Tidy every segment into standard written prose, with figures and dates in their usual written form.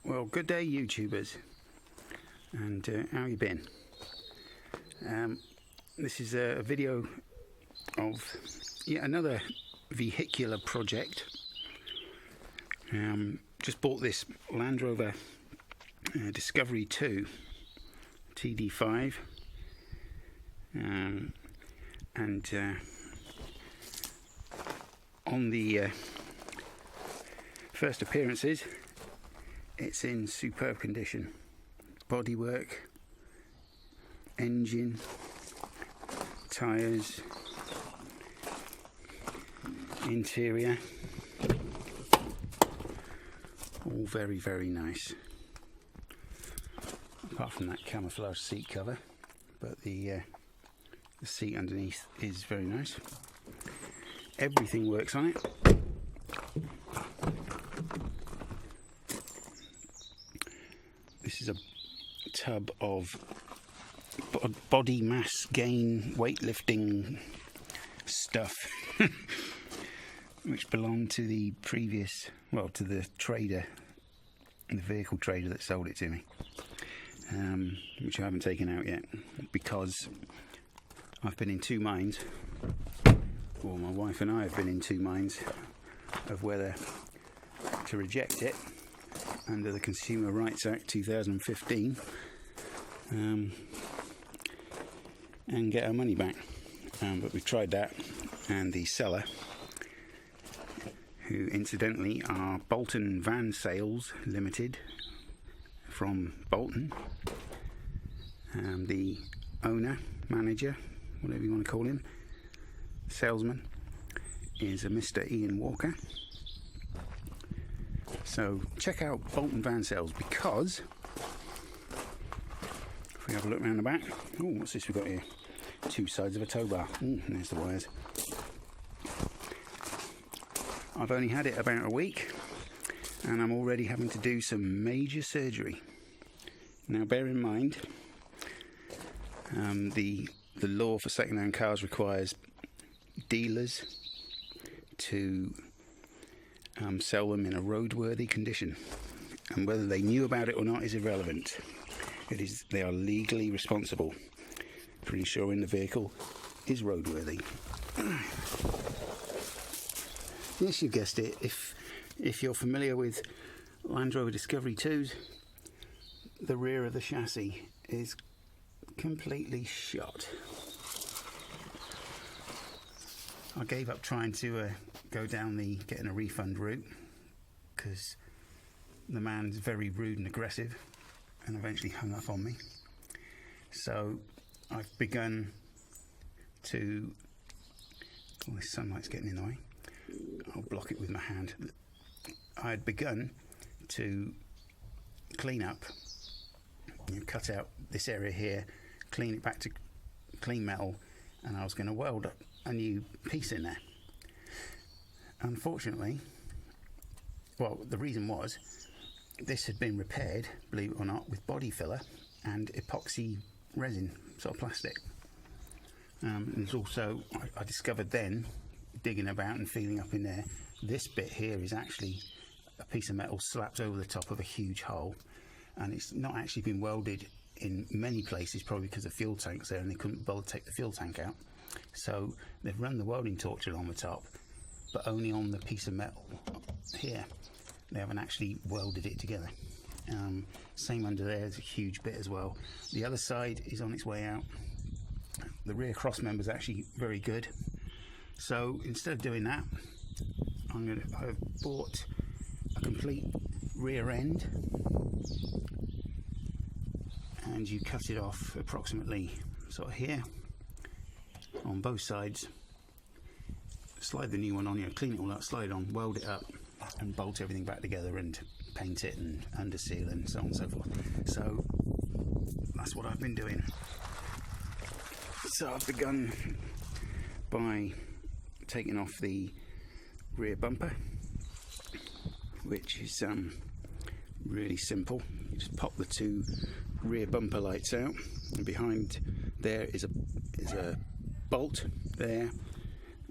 Well, good day, YouTubers, and how you been? This is a video of yet another vehicular project. Just bought this Land Rover Discovery 2 TD5, and on the first appearances, it's in superb condition. Bodywork, engine, tyres, interior, all very, very nice. Apart from that camouflage seat cover, but the seat underneath is very nice. Everything works on it. This is a tub of body mass gain weightlifting stuff which belonged to the previous, well, to the trader, the vehicle trader that sold it to me, which I haven't taken out yet because I've been in two minds, or my wife and I have been in two minds of whether to reject it under the Consumer Rights Act 2015 and get our money back. But we've tried that, and the seller, who incidentally are Bolton Van Sales Limited from Bolton, the owner, manager, whatever you want to call him, salesman, is a Mr. Ian Walker. So check out Bolton Van Sales, because if we have a look around the back, oh, what's this we've got here? Two sides of a tow bar. And there's the wires. I've only had it about a week, and I'm already having to do some major surgery. Now, bear in mind, the law for second-hand cars requires dealers to sell them in a roadworthy condition, and whether they knew about it or not is irrelevant. They are legally responsible for ensuring the vehicle is roadworthy. Yes, you guessed it. If you're familiar with Land Rover Discovery 2s, the rear of the chassis is completely shot. I gave up trying to go down the getting a refund route, because the man's very rude and aggressive and eventually hung up on me. So I've begun to... Oh, this sunlight's getting in the way. I'll block it with my hand. I had begun to clean up, cut out this area here, clean it back to clean metal, and I was going to weld up a new piece in there. Unfortunately, well, the reason was this had been repaired, believe it or not, with body filler and epoxy resin, sort of plastic. And there's also, I discovered then, digging about and feeling up in there, this bit here is actually a piece of metal slapped over the top of a huge hole, and it's not actually been welded in many places, probably because the fuel tank's there and they couldn't bother to take the fuel tank out. So they've run the welding torch along the top, but only on the piece of metal here. They haven't actually welded it together. Same under there, there's a huge bit as well. The other side is on its way out. The rear cross member is actually very good. So instead of doing that, I've bought a complete rear end, and you cut it off approximately sort of here on both sides. Slide the new one on, clean it all up, slide it on, weld it up, and bolt everything back together and paint it and underseal and so on and so forth. So that's what I've been doing. So I've begun by taking off the rear bumper, which is really simple. You just pop the two rear bumper lights out, and behind there is a bolt there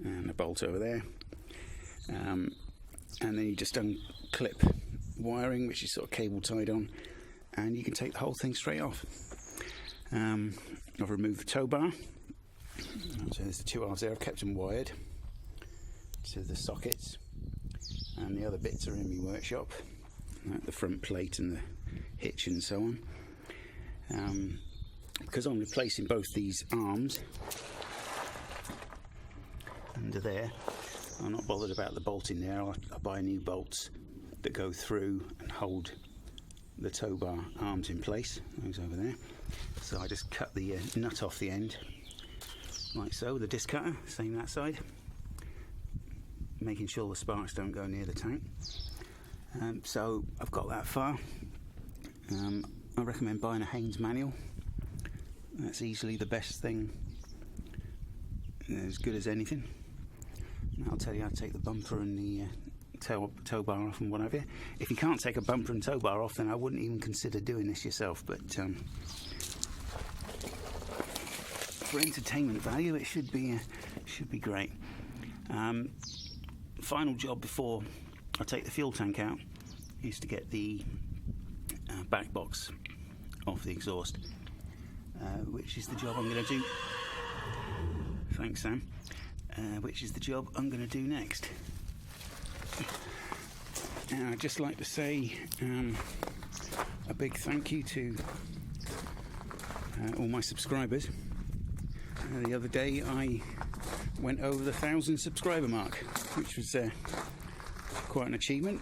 and a bolt over there, and then you just unclip wiring which is sort of cable tied on, and you can take the whole thing straight off. I've removed the tow bar, so there's the two halves there. I've kept them wired to the sockets, and the other bits are in my workshop, like the front plate and the hitch and so on. Because I'm replacing both these arms under there, I'm not bothered about the bolting there. I buy new bolts that go through and hold the tow bar arms in place. Those over there. So I just cut the nut off the end, like so, with a disc cutter, same that side, making sure the sparks don't go near the tank. So I've got that far. I recommend buying a Haynes manual. That's easily the best thing, as good as anything. And I'll tell you how to take the bumper and the tow bar off and what have you. If you can't take a bumper and tow bar off, then I wouldn't even consider doing this yourself, but for entertainment value it should be great. Final job before I take the fuel tank out is to get the back box off the exhaust, which is the job I'm going to do. Thanks, Sam. Which is the job I'm going to do next. And I'd just like to say a big thank you to all my subscribers. The other day I went over the 1,000 subscriber mark, which was quite an achievement.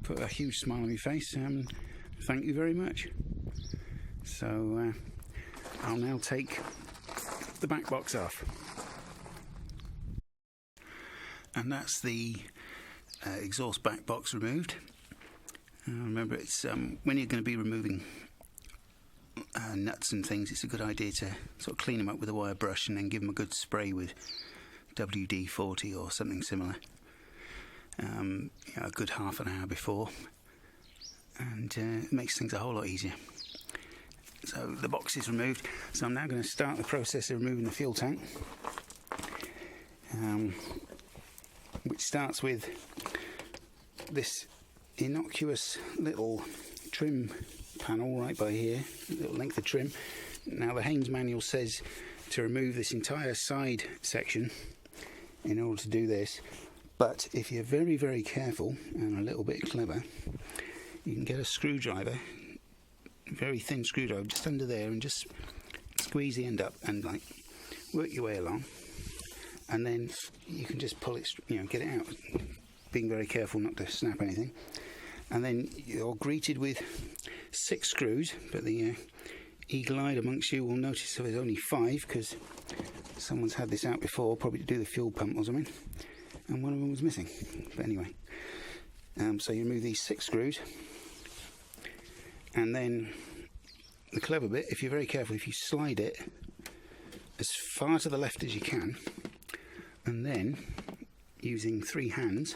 Put a huge smile on my face. Thank you very much. So I'll now take the back box off. And that's the exhaust back box removed. Remember, it's when you're going to be removing nuts and things, it's a good idea to sort of clean them up with a wire brush and then give them a good spray with WD-40 or something similar. A good half an hour before, and it makes things a whole lot easier. So the box is removed. So I'm now going to start the process of removing the fuel tank. Which starts with this innocuous little trim panel right by here, a little length of trim. Now the Haynes manual says to remove this entire side section in order to do this, but if you're very, very careful and a little bit clever, you can get a screwdriver, very thin screwdriver, just under there, and just squeeze the end up and like work your way along. And then you can just pull it, get it out, being very careful not to snap anything. And then you're greeted with 6 screws, but the eagle-eyed amongst you will notice there's only 5, because someone's had this out before, probably to do the fuel pump or something, and one of them was missing. But anyway, so you remove these 6 screws, and then the clever bit, if you're very careful, if you slide it as far to the left as you can, and then using 3 hands,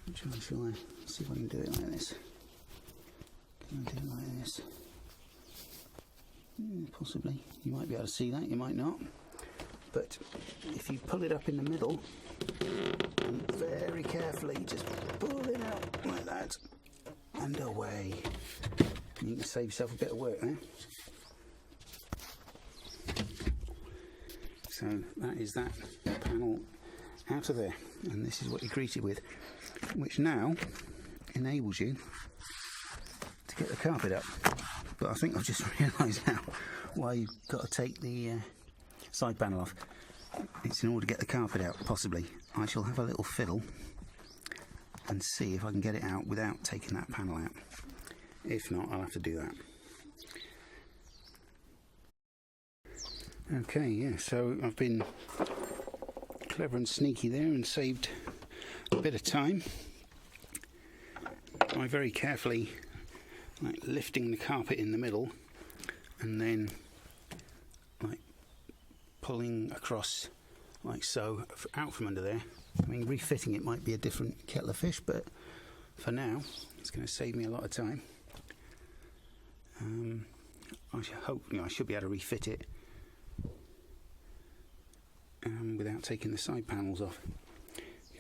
I'm trying to see if I can do it like this. Can I do it like this? Possibly. You might be able to see that, you might not. But if you pull it up in the middle, and very carefully just pull it out like that, and away. You can save yourself a bit of work there. So that is that panel out of there, and this is what you're greeted with, which now enables you to get the carpet up. But I think I've just realised now why you've got to take the side panel off. It's in order to get the carpet out, possibly. I shall have a little fiddle and see if I can get it out without taking that panel out. If not, I'll have to do that. Okay, yeah, so I've been clever and sneaky there and saved a bit of time by very carefully lifting the carpet in the middle and then pulling across like so out from under there. I mean, refitting it might be a different kettle of fish, but for now it's going to save me a lot of time. I hope I should be able to refit it without taking the side panels off.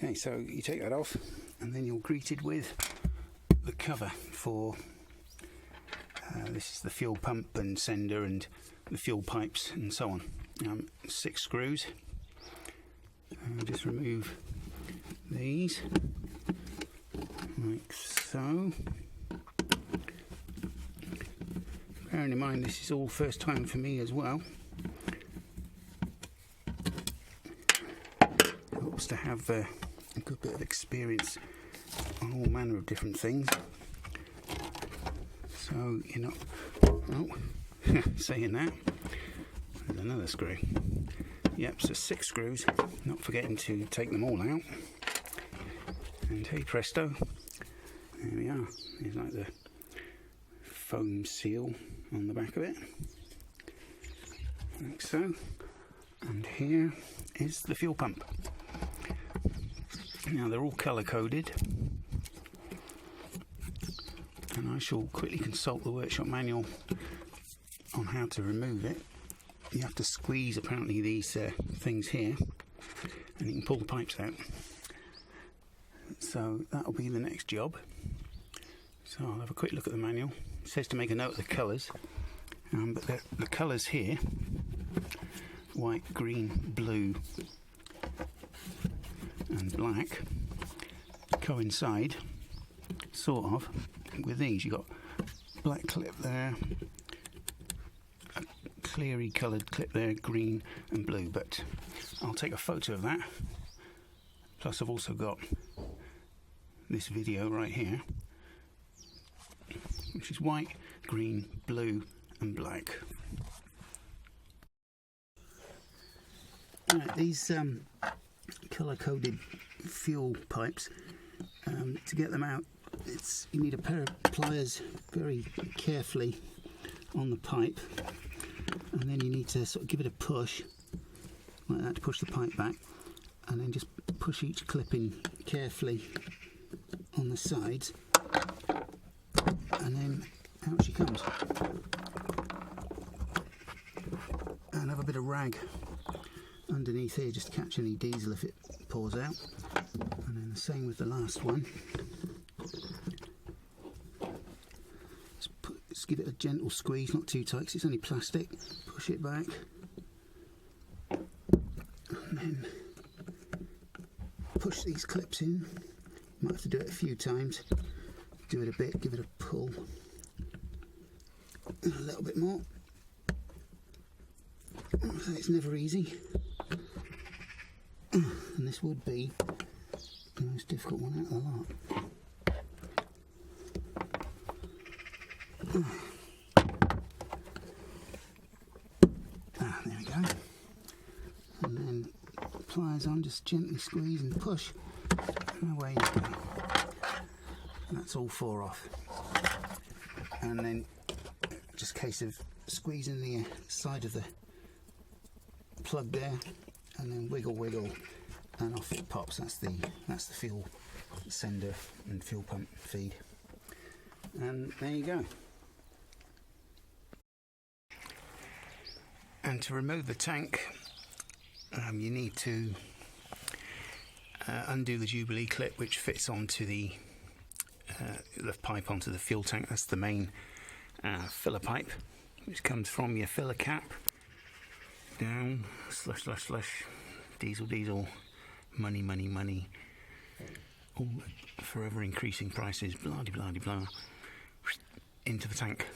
Okay, so you take that off and then you're greeted with the cover for this is the fuel pump and sender and the fuel pipes and so on. 6 screws. I'll just remove these like so. Bearing in mind this is all first time for me as well. Helps to have a good bit of experience on all manner of different things. So you're not, oh, saying that, there's another screw. Yep, so 6 screws, not forgetting to take them all out. And hey presto, there we are. There's like the foam seal on the back of it, like so. And here is the fuel pump. Now they're all colour coded, and I shall quickly consult the workshop manual on how to remove it. You have to squeeze apparently these things here, and you can pull the pipes out. So that'll be the next job. So I'll have a quick look at the manual. It says to make a note of the colours, but the colours here, white, green, blue and black, coincide sort of with these. You've got black clip there, a cleary coloured clip there, green and blue, but I'll take a photo of that. Plus I've also got this video right here, which is white, green, blue and black. Right, these colour-coded fuel pipes, to get them out, you need a pair of pliers very carefully on the pipe, and then you need to sort of give it a push like that to push the pipe back, and then just push each clip in carefully on the sides, and then out she comes. And have a bit of rag underneath here just to catch any diesel if it pours out, and then the same with the last one. Just give it a gentle squeeze, not too tight because it's only plastic. Push it back, and then push these clips in. You might have to do it a few times. Do it a bit, give it a pull, and a little bit more. So it's never easy, and this would be the most difficult one out of the lot. There we go. And then pliers on, just gently squeeze and push, and away you go. And that's all 4 off. And then just a case of squeezing the side of the plug there, and then wiggle, and off it pops. That's the fuel sender and fuel pump feed. And there you go. And to remove the tank, you need to undo the Jubilee clip which fits onto the pipe onto the fuel tank. That's the main filler pipe, which comes from your filler cap down, slush, diesel, money, all forever increasing prices, blah into the tank.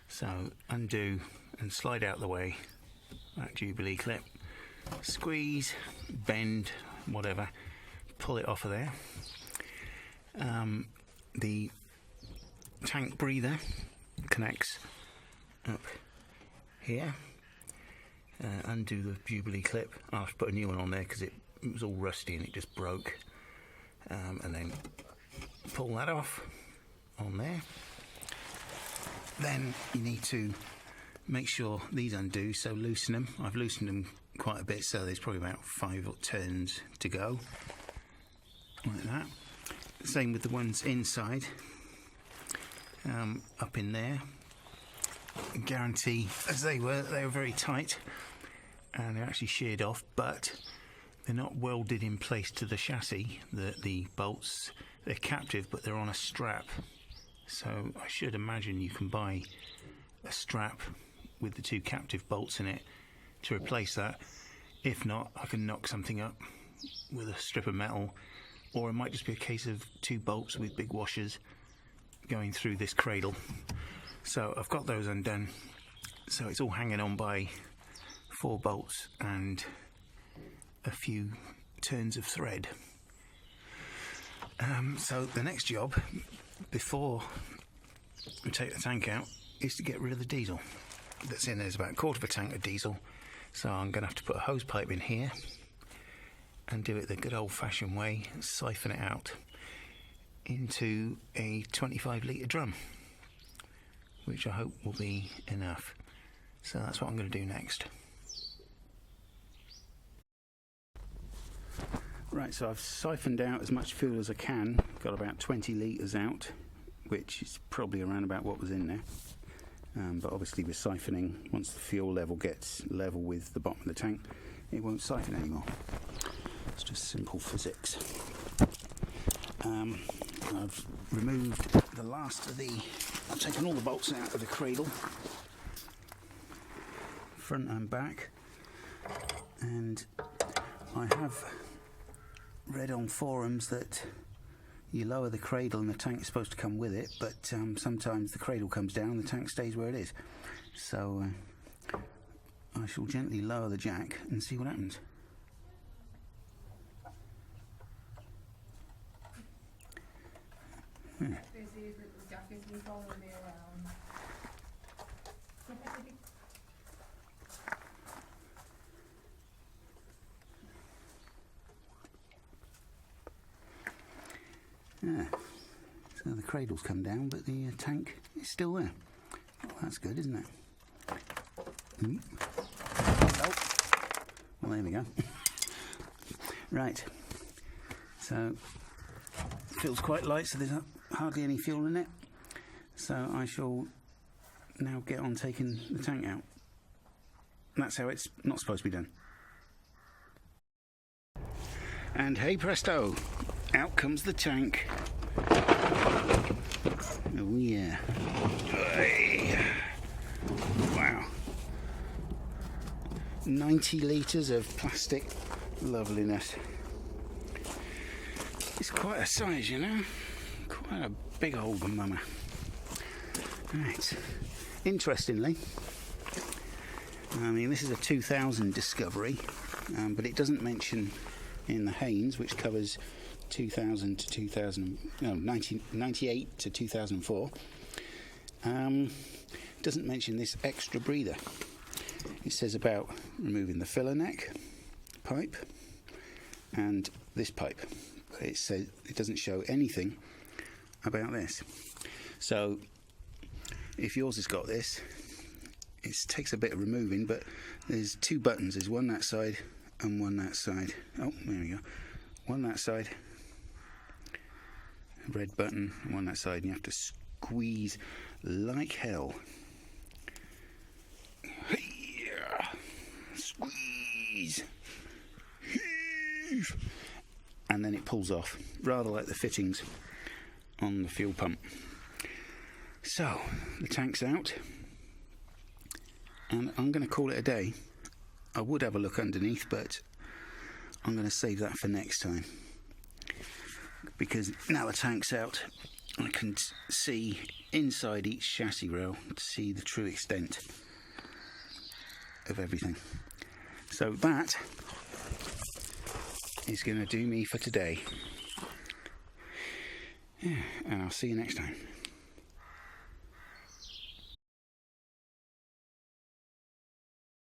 So undo and slide out the way that Jubilee clip, squeeze, bend, whatever, pull it off of there. The tank breather connects up here. Undo the Jubilee clip. I'll have to put a new one on there because it was all rusty and it just broke. And then pull that off on there. Then you need to make sure these undo, so loosen them. I've loosened them quite a bit, so there's probably about 5 turns to go, like that. Same with the ones inside, up in there. I guarantee, as they were very tight, and they're actually sheared off, but they're not welded in place to the chassis. The bolts, they're captive, but they're on a strap. So I should imagine you can buy a strap with the 2 captive bolts in it to replace that. If not, I can knock something up with a strip of metal, or it might just be a case of 2 bolts with big washers going through this cradle. So I've got those undone. So it's all hanging on by 4 bolts and a few turns of thread. So the next job, before we take the tank out, is to get rid of the diesel that's in. There's about 1/4 of a tank of diesel, so I'm going to have to put a hose pipe in here and do it the good old-fashioned way, siphon it out into a 25 litre drum, which I hope will be enough. So that's what I'm going to do next. Right, so I've siphoned out as much fuel as I can, got about 20 litres out, which is probably around about what was in there. But obviously with siphoning, once the fuel level gets level with the bottom of the tank, it won't siphon anymore. It's just simple physics. I've removed the last of I've taken all the bolts out of the cradle, front and back, and I have read on forums that you lower the cradle and the tank is supposed to come with it, but sometimes the cradle comes down and the tank stays where it is. So I shall gently lower the jack and see what happens. Yeah, so the cradle's come down, but the tank is still there. Well, that's good, isn't it? Oh, well, there we go. Right, so it feels quite light, so there's hardly any fuel in it. So I shall now get on taking the tank out. And that's how it's not supposed to be done. And hey presto, out comes the tank. Oh yeah. Hey. Wow. 90 litres of plastic loveliness. It's quite a size, you know. Quite a big old mama. Right. Interestingly, I mean, this is a 2000 Discovery, but it doesn't mention in the Haynes, which covers 2000 to 1998 to 2004, doesn't mention this extra breather. It says about removing the filler neck pipe and this pipe, but it says it doesn't show anything about this. So if yours has got this, it takes a bit of removing, but there's 2 buttons. There's one that side and one that side. Oh, there we go. One that side, red button, and one that side, and you have to squeeze like hell. Squeeze. And then it pulls off, rather like the fittings on the fuel pump. So, the tank's out, and I'm going to call it a day. I would have a look underneath, but I'm going to save that for next time, because now the tank's out, I can see inside each chassis rail to see the true extent of everything. So that is going to do me for today. Yeah, and I'll see you next time.